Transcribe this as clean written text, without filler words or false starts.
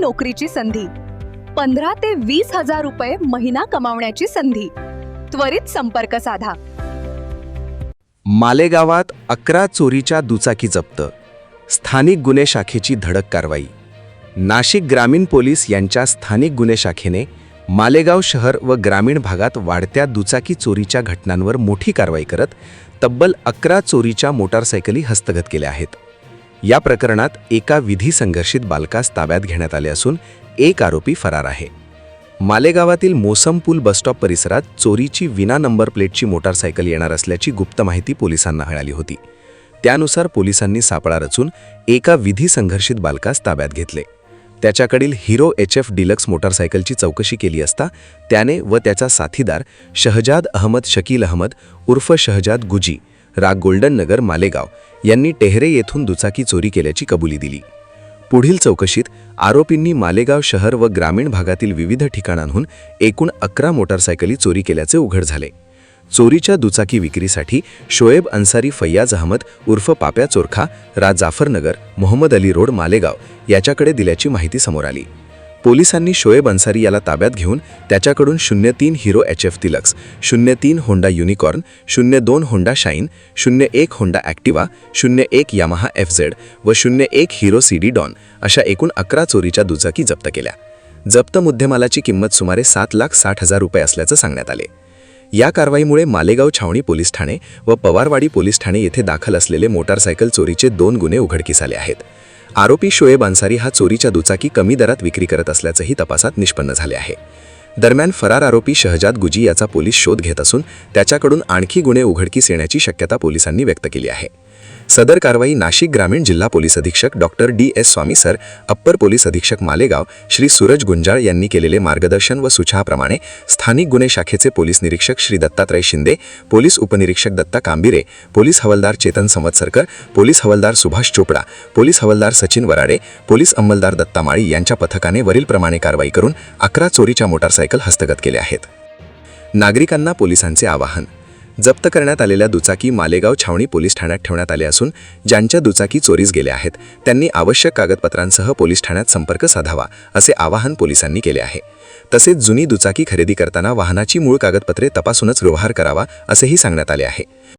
नोकरीची संधी, 15 ते 20 हजार रुपये महिना कमावण्याची संधी. त्वरित संपर्क साधा. मालेगावात 11 चोरीच्या दुचाकी जप्त, स्थानिक गुन्हे शाखेची धडक कारवाई. नाशिक ग्रामीण पोलीस यांच्या स्थानिक गुन्हे शाखेने मालेगाव शहर व ग्रामीण भागात वाढत्या दुचाकी चोरीच्या घटनांवर मोठी कारवाई करत तब्बल 11 चोरीच्या मोटारसायकली हस्तगत केल्या आहेत. या प्रकरणात एका विधी संघर्षित बालकास ताब्यात घेण्यात आले असून एक आरोपी फरार आहे. मालेगावातील मोसम पूल बसस्टॉप परिसरात चोरीची विना नंबर प्लेटची मोटारसायकल येणार असल्याची गुप्त माहिती पोलिसांना मिळाली होती. त्यानुसार पोलिसांनी सापळा रचून एका विधी संघर्षित बालकास ताब्यात घेतले. त्याच्याकडील हिरो HF डिलक्स मोटारसायकलची चौकशी केली असता त्याने व त्याचा साथीदार शहजाद अहमद शकील अहमद उर्फ शहजाद गुजी राग गोल्डन नगर मालेगाव यांनी टेहरे येथून दुचाकी चोरी केल्याची कबुली दिली. पुढील चौकशीत आरोपींनी मालेगाव शहर व ग्रामीण भागातील विविध ठिकाणांहून एकूण 11 मोटारसायकली चोरी केल्याचे उघड झाले. चोरीच्या दुचाकी विक्रीसाठी शोएब अन्सारी फैयाज अहमद उर्फ पाप्या चोरखा जाफरनगर मोहम्मद अली रोड मालेगाव याच्याकडे दिल्याची माहिती समोर आली. पोलिसांनी शोएब अन्सारी याला ताब्यात घेऊन त्याच्याकडून 03 hero HF deluxe, 03 Honda unicorn, 02 Honda shine, 01 Honda Activa, 01 Yamaha FZ व 01 हिरो CD डॉन अशा एकूण 11 चोरीच्या दुचाकी जप्त केल्या. जप्त मुद्देमालाची किंमत सुमारे 7,60,000 रुपये असल्याचं सांगण्यात आले. या कारवाईमुळे मालेगाव छावणी पोलीस ठाणे व पवारवाडी पोलीस ठाणे येथे दाखल असलेले मोटारसायकल चोरीचे 2 गुन्हे उघडकीस आले आहेत. आरोपी शोएब अन्सारी हा चोरीच्या दुचाकी कमी दरात विक्री करत असल्याचंही तपासात निष्पन्न झाले आहे. दरम्यान फरार आरोपी शहजाद गुजी याचा पोलीस शोध घेत असून त्याच्याकडून आणखी गुन्हे उघडकीस येण्याची शक्यता पोलिसांनी व्यक्त केली आहे. सदर कारवाई नाशिक ग्रामीण जिल्हा पोलीस अधीक्षक डॉक्टर DS स्वामी सर, अप्पर पोलीस अधीक्षक मालेगाव श्री सूरज गुंजाळ यांनी केलेले मार्गदर्शन व सूचनाप्रमाणे स्थानिक गुन्हे शाखेचे पोलीस निरीक्षक श्री दत्तात्रय शिंदे, पोलीस उपनिरीक्षक दत्ता कांबिरे, पोलीस हवालदार चेतन संवत्सरकर, पोलीस हवालदार सुभाष चोपडा, पोलीस हवालदार सचिन वराडे, पोलीस अंमलदार दत्ता माळी यांच्या पथकाने वरीलप्रमाणे कारवाई करून 11 चोरीच्या मोटारसायकल हस्तगत केल्या आहेत. नागरिकांना पोलिसांचे आवाहन. जप्त करण्यात आलेल्या दुचाकी मालेगाव छावणी पोलीस ठाण्यात ठेवण्यात आले असून ज्यांच्या दुचाकी चोरीस गेल्या आहेत त्यांनी आवश्यक कागदपत्रांसह पोलीस ठाण्यात संपर्क साधावा असे आवाहन पोलिसांनी केले आहे. तसेच जुनी दुचाकी खरेदी करताना वाहनाची मूळ कागदपत्रे तपासूनच व्यवहार करावा असेही सांगण्यात आले आहे.